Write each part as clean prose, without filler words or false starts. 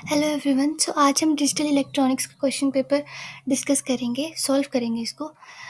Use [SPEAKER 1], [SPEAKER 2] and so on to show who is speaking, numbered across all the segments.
[SPEAKER 1] Hello everyone. आज हम digital electronics का क्वेश्चन पेपर डिस्कस करेंगे, सॉल्व करेंगे इसको।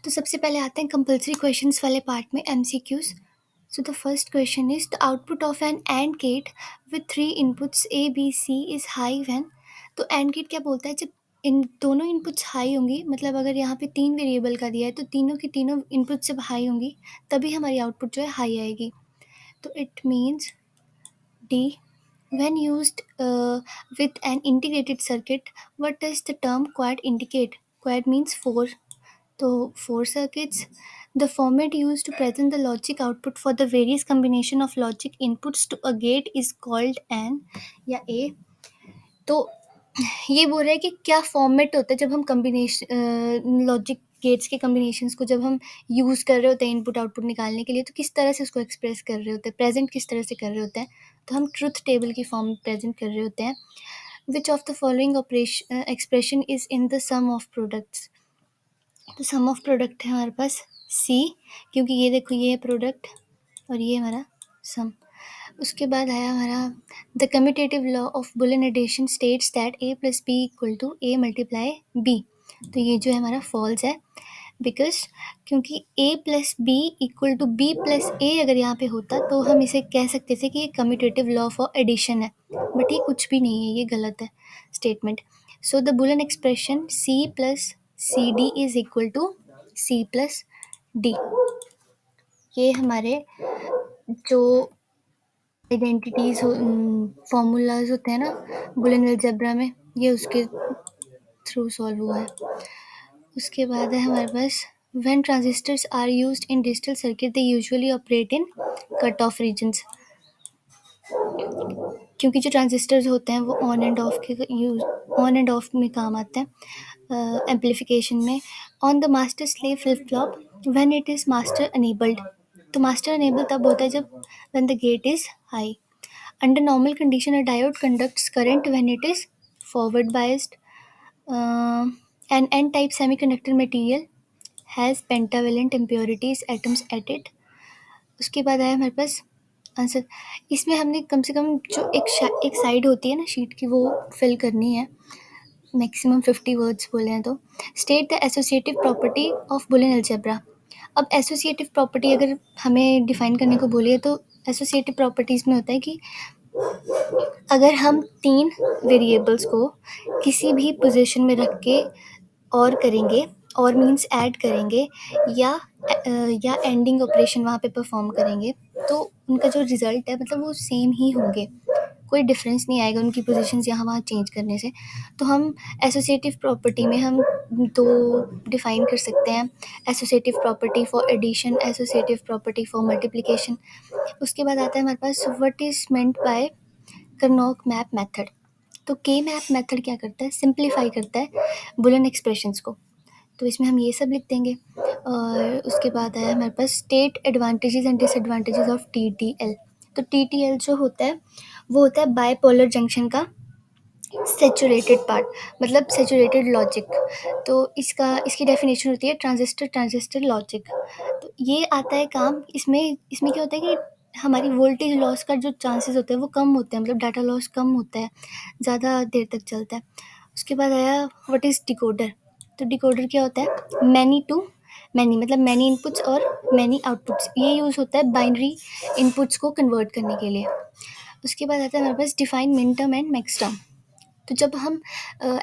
[SPEAKER 1] तो सबसे पहले आते हैं कंपलसरी क्वेश्चंस वाले पार्ट में, MCQs. So the first question is the output of an AND gate with 3 inputs A B C is high when. तो एंड गेट क्या बोलता है, जब इन दोनों इनपुट्स हाई होंगी, मतलब अगर यहाँ पे 3 वेरिएबल का दिया है तो तीनों की तीनों इनपुट जब हाई होंगी तभी हमारी आउटपुट जो है हाई आएगी। तो it means D, when used with an integrated circuit, what does the term quad indicate? Quad means four. So, four circuits. The format used to present the logic output for the various combination of logic inputs to a gate is called an या A। तो ये बोल रहा है कि क्या format होता है जब हम कम्बिनेशन लॉजिक गेट्स के कम्बिनेशंस को जब हम यूज़ कर रहे होते हैं इनपुट आउटपुट निकालने के लिए, तो किस तरह से उसको एक्सप्रेस कर रहे होते हैं, प्रेजेंट किस तरह से कर रहे होते हैं। तो हम ट्रुथ टेबल की फॉर्म में प्रेजेंट कर रहे होते हैं। Which of the following operation expression is in the sum of products. तो सम ऑफ प्रोडक्ट है हमारे पास सी, क्योंकि ये देखो ये है प्रोडक्ट और ये हमारा सम। उसके बाद आया हमारा the commutative law of Boolean addition states that A plus B equal to A multiply B. तो ये जो है हमारा फॉल्स है, बिकॉज क्योंकि A plus B equal to B plus A अगर यहाँ पे होता तो हम इसे कह सकते थे कि ये कम्यूटेटिव लॉ फॉर एडिशन है, बट ये कुछ भी नहीं है, ये गलत है statement. So the Boolean expression C plus C D is equal to C plus D. ये हमारे जो आइडेंटिटीज फॉर्मूलाज होते हैं ना बुलियन अलजेब्रा में, ये उसके थ्रू सॉल्व हुआ है। उसके बाद है हमारे पास when transistors are used in digital circuit they usually operate in cut off regions. क्योंकि जो ट्रांजिस्टर्स होते हैं वो ऑन एंड ऑफ में काम आते हैं एम्पलीफिकेशन में। On the master slave flip flop when it is master enabled. तो मास्टर अनेबल तब होता है जब when the gate is high. Under normal condition, a diode conducts current when it is forward biased. An N-type semiconductor material has pentavalent impurities atoms at it. उसके बाद आया हमारे पास answer. इसमें हमने कम से कम जो एक साइड होती है ना शीट की, वो फिल करनी है। मैक्सिमम 50 वर्ड्स बोले हैं तो। State the associative property of Boolean algebra. अब एसोसिएटिव प्रॉपर्टी अगर हमें डिफाइन करने को बोलिए तो एसोसिएटिव प्रॉपर्टीज़ में होता है कि अगर हम 3 वेरिएबल्स को किसी भी पोजीशन में रख के और करेंगे, और मीन्स ऐड करेंगे या एंडिंग ऑपरेशन वहाँ पे परफॉर्म करेंगे, तो उनका जो रिज़ल्ट है मतलब वो सेम ही होंगे, कोई डिफरेंस नहीं आएगा उनकी पोजीशंस यहाँ वहाँ चेंज करने से। तो हम एसोसिएटिव प्रॉपर्टी में हम दो डिफ़ाइन कर सकते हैं, associative property for addition, associative property for multiplication. उसके बाद आता है हमारे पास what is meant by Karnaugh map method. तो के मैप मेथड क्या करता है, सिंप्लीफाई करता है बुलियन एक्सप्रेशंस को। तो इसमें हम ये सब लिख देंगे। और उसके बाद आया हमारे पास state advantages and disadvantages of TTL. तो टीटीएल जो होता है वो होता है बाइपोलर जंक्शन का सेचुरेटेड पार्ट, मतलब सेचुरेटेड लॉजिक। तो इसकी डेफिनेशन होती है ट्रांजिस्टर ट्रांजिस्टर लॉजिक। तो ये आता है काम इसमें इसमें क्या होता है कि हमारी वोल्टेज लॉस का जो चांसेस होते हैं वो कम होते हैं, मतलब डाटा लॉस कम होता है, ज़्यादा देर तक चलता है। उसके बाद आया व्हाट इज़ डिकोडर। तो डिकोडर क्या होता है, मैनी टू मैनी, मतलब मैनी इनपुट्स और मैनी आउटपुट्स। ये यूज़ होता है बाइनरी इनपुट्स को कन्वर्ट करने के लिए। उसके बाद आता है हमारे पास define min term and max term. तो जब हम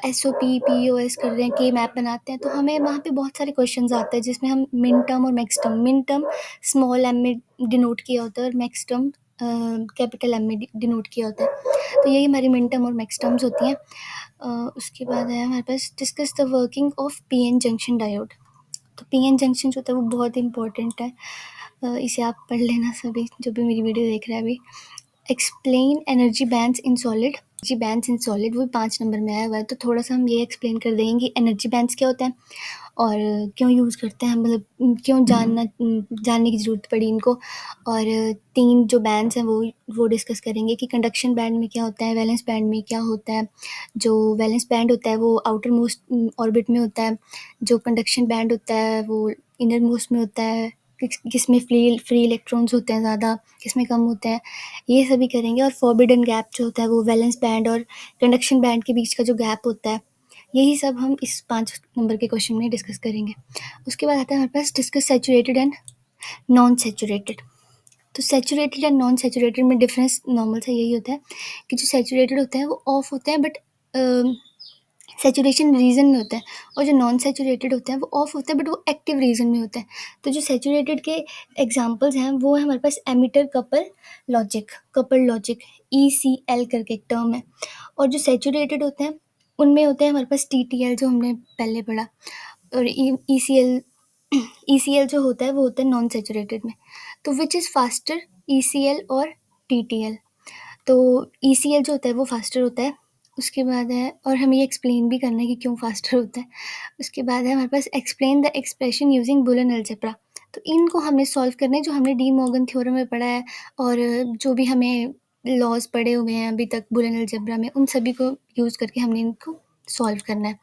[SPEAKER 1] S O P P O S कर रहे हैं, के मैप बनाते हैं, तो हमें वहाँ पे बहुत सारे क्वेश्चंस आते हैं जिसमें हम मिन टर्म और max term, min term small M में डिनोट किया होता है और मैक्स टर्म कैपिटल एम में डिनोट किया होता है। तो यही हमारी मिन टर्म और मैक्स टर्म्स होती हैं। उसके बाद है हमारे पास discuss the working of P N junction diode. तो पी एन जंक्शन जो होता है वो बहुत इंपॉर्टेंट है, इसे आप पढ़ लेना सभी जो भी मेरी वीडियो देख रहा है अभी। Explain energy bands in solid. Energy bands in solid वो 5 नंबर में आया हुआ है, तो थोड़ा सा हम ये एक्सप्लेन कर देंगे कि एनर्जी बैंड्स क्या होता है और क्यों यूज़ करते हैं, मतलब क्यों जानने की ज़रूरत पड़ी इनको। और 3 जो बैंड्स हैं वो डिस्कस करेंगे कि कंडक्शन बैंड में क्या होता है, वैलेंस बैंड में क्या होता है। जो वैलेंस बैंड होता है वो आउटर मोस्ट ऑर्बिट में होता है, जो कंडक्शन बैंड होता है वो इनर मोस्ट में होता है, किस में फ्री इलेक्ट्रॉन्स होते हैं ज़्यादा, किस में कम होते हैं, ये सभी करेंगे। और फॉरबिडन गैप जो होता है वो वैलेंस बैंड और कंडक्शन बैंड के बीच का जो गैप होता है, यही सब हम इस 5 नंबर के क्वेश्चन में डिस्कस करेंगे। उसके बाद आता है हमारे पास discuss saturated and non saturated. तो सैचुरेटेड एंड नॉन सैचुरेटेड में डिफरेंस नॉर्मल सा यही होता है कि जो सैचुरेटेड होते हैं वो ऑफ होते हैं, बट सैचुरेशन रीजन में होता है, और जो नॉन सैचुरेटेड होते हैं वो ऑफ होते हैं बट वो एक्टिव रीजन में होते हैं। तो जो सैचुरेटेड के एग्जांपल्स हैं वो है हमारे पास एमिटर कपल लॉजिक ECL करके एक टर्म है। और जो सैचुरेटेड होते हैं उनमें होते हैं हमारे पास TTL जो हमने पहले पढ़ा, और ECL जो होता है वो होता है नॉन सैचुरेटेड में। तो विच इज़ फास्टर, ECL और TTL? तो ECL जो होता है वो फास्टर होता है। उसके बाद है, और हमें ये एक्सप्लेन भी करना है कि क्यों फास्टर होता है। उसके बाद है हमारे पास explain the expression using Boolean algebra. तो इनको हमने सॉल्व करना है जो हमने डी मॉर्गन थ्योरम में पढ़ा है, और जो भी हमें लॉज पढ़े हुए हैं अभी तक बुलियन अलजेब्रा में, उन सभी को यूज़ करके हमने इनको सॉल्व करना है।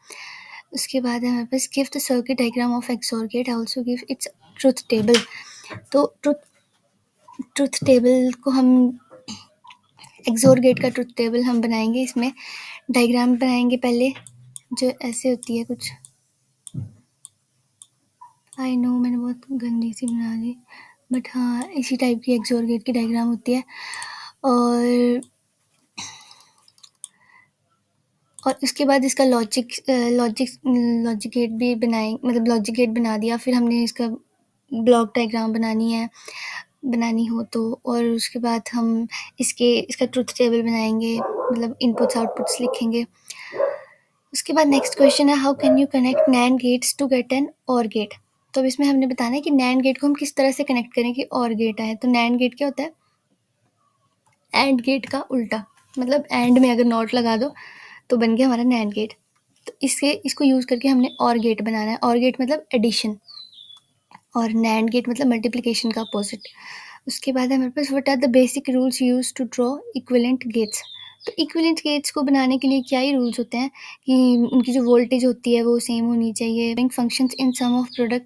[SPEAKER 1] उसके बाद है हमारे पास give the circuit diagram of XOR gate, also give its truth table. तो ट्रुथ टेबल को हम एक्सोर गेट का ट्रुथ टेबल हम बनाएंगे, इसमें डायग्राम बनाएंगे पहले जो ऐसे होती है कुछ। आई नो मैंने बहुत गंदी सी बना दी, बट हाँ इसी टाइप की एक्सोर गेट की डायग्राम होती है। और उसके बाद इसका लॉजिक गेट भी बनाएंगे, मतलब लॉजिक गेट बना दिया, फिर हमने इसका ब्लॉक डायग्राम बनानी हो तो, और उसके बाद हम इसका ट्रुथ टेबल बनाएंगे, मतलब इनपुट्स आउटपुट्स लिखेंगे। उसके बाद नेक्स्ट क्वेश्चन है how can you connect NAND gates to get an OR gate. तो अब इसमें हमने बताना है कि नैंड गेट को हम किस तरह से कनेक्ट करें कि और गेट आए। तो नैंड गेट क्या होता है? एंड गेट का उल्टा, मतलब एंड में अगर नॉट लगा दो तो बन गया हमारा नैंड गेट। तो इसको यूज़ करके हमने और गेट बनाना है। और गेट मतलब एडिशन, और नैंड गेट मतलब मल्टीप्लिकेशन का अपोजिट। उसके बाद हमारे पास what are the basic rules use to draw equivalent gates. तो इक्विवेलेंट गेट्स को बनाने के लिए क्या ही रूल्स होते हैं कि उनकी जो वोल्टेज होती है वो सेम होनी चाहिए। Functions in sum of product.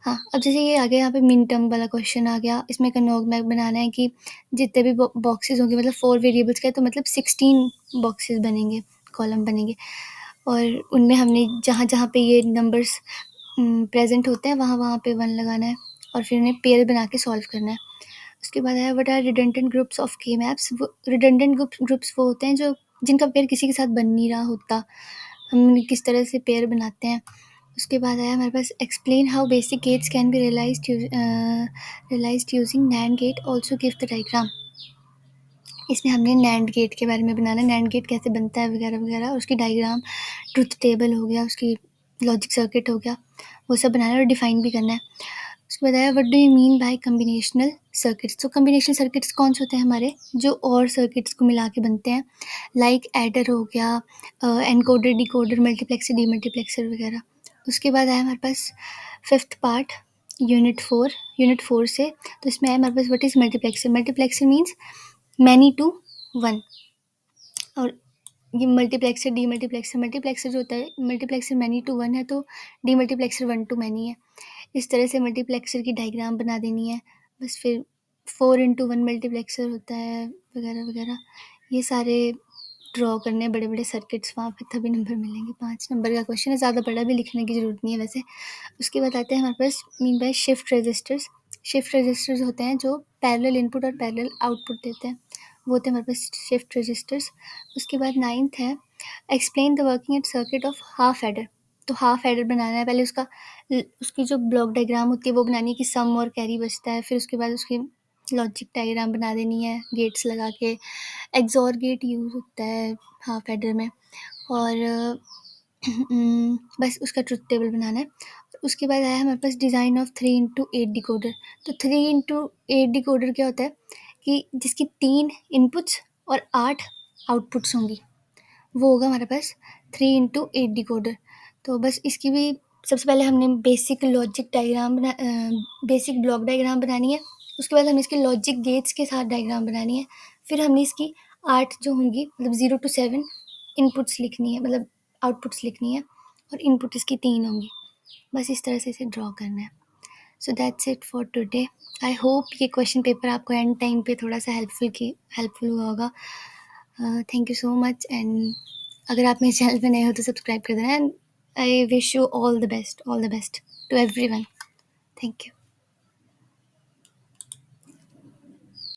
[SPEAKER 1] हाँ, अब जैसे ये आ गया यहाँ पे मिन टर्म वाला क्वेश्चन आ गया, इसमें कनोग मैप बनाना है कि जितने भी बॉक्सेस होंगे, मतलब 4 वेरिएबल्स का है तो मतलब 16 बॉक्सेस बनेंगे, कॉलम बनेंगे, और उनमें हमने जहाँ जहाँ पे ये नंबर्स प्रेजेंट होते हैं वहाँ वहाँ पे 1 लगाना है, और फिर उन्हें पेयर बना के सॉल्व करना है। उसके बाद है what are redundant groups of K maps. वो रिडंडेंट ग्रुप्स वो होते हैं जो जिनका पेयर किसी के साथ बन नहीं रहा होता, हम किस तरह से पेयर बनाते हैं। उसके बाद आया हमारे पास explain how basic gates can be realised using NAND gate, also give the diagram. इसमें हमने नैंड गेट के बारे में बनाना है, नैंड गेट कैसे बनता है वगैरह वगैरह, और उसकी डायग्राम, ट्रुथ टेबल हो गया, उसकी लॉजिक सर्किट हो गया, वो सब बनाना है और डिफाइन भी करना है। उसके बाद आया what do you mean by combinational circuits. तो कम्बिनेशनल सर्किट्स कौन से होते हैं हमारे, जो और सर्किट्स को मिला के बनते हैं, लाइक एडर हो गया, एनकोडर, डिकोडर, मल्टीप्लेक्सर, डीमल्टीप्लेक्सर वगैरह। उसके बाद आया हमारे पास 5th पार्ट यूनिट 4 से। तो इसमें आया हमारे पास what is multiplexer. Multiplexer means many to 1, और ये मल्टीप्लेक्सर मल्टीप्लेक्सर जो होता है, मल्टीप्लेक्सर मैनी टू 1 है तो डीमल्टीप्लेक्सर 1 टू मैनी है। इस तरह से मल्टीप्लेक्सर की डायग्राम बना देनी है बस। फिर 4x1 मल्टीप्लेक्सर होता है वगैरह वगैरह, ये सारे ड्रॉ करने बड़े बड़े सर्किट्स, वहाँ पे तभी नंबर मिलेंगे। 5 नंबर का क्वेश्चन है, ज़्यादा बड़ा भी लिखने की ज़रूरत नहीं है वैसे। उसके बाद आते हैं हमारे पास mean by shift registers. Shift registers होते हैं जो पैरेलल इनपुट और पैरेलल आउटपुट देते हैं, वो होते हैं हमारे पास शिफ्ट रजिस्टर्स। उसके बाद 9th है explain the working at circuit of half adder. तो हाफ एडर बनाना है, पहले उसकी जो ब्लॉक डायग्राम होती है वो बनानी है कि सम और कैरी बचता है, फिर उसके बाद उसकी लॉजिक डायग्राम बना देनी है गेट्स लगा के। एक्सॉर गेट यूज़ होता है हाफ एडर में, और बस उसका ट्रुथ टेबल बनाना है। उसके बाद आया हमारे पास डिज़ाइन ऑफ 3x8 डिकोडर। तो 3x8 डिकोडर क्या होता है कि जिसकी 3 इनपुट्स और 8 आउटपुट्स होंगी, वो होगा हमारे पास 3x8 डिकोडर। तो बस इसकी भी सबसे पहले हमने बेसिक ब्लॉक डायग्राम बनानी है। उसके बाद हमें इसके लॉजिक गेट्स के साथ डायग्राम बनानी है। फिर हमने इसकी 8 जो होंगी, मतलब 0 to 7 इनपुट्स लिखनी है, मतलब आउटपुट्स लिखनी है, और इनपुट इसकी 3 होंगी। बस इस तरह से इसे ड्रॉ करना है। So that's it for today. I hope ये क्वेश्चन पेपर आपको एंड टाइम पे थोड़ा सा हेल्पफुल हुआ होगा। Thank you so much. And अगर आप मेरे चैनल पे नए हो तो सब्सक्राइब कर देना। And I wish you all the best to everyone. Thank you.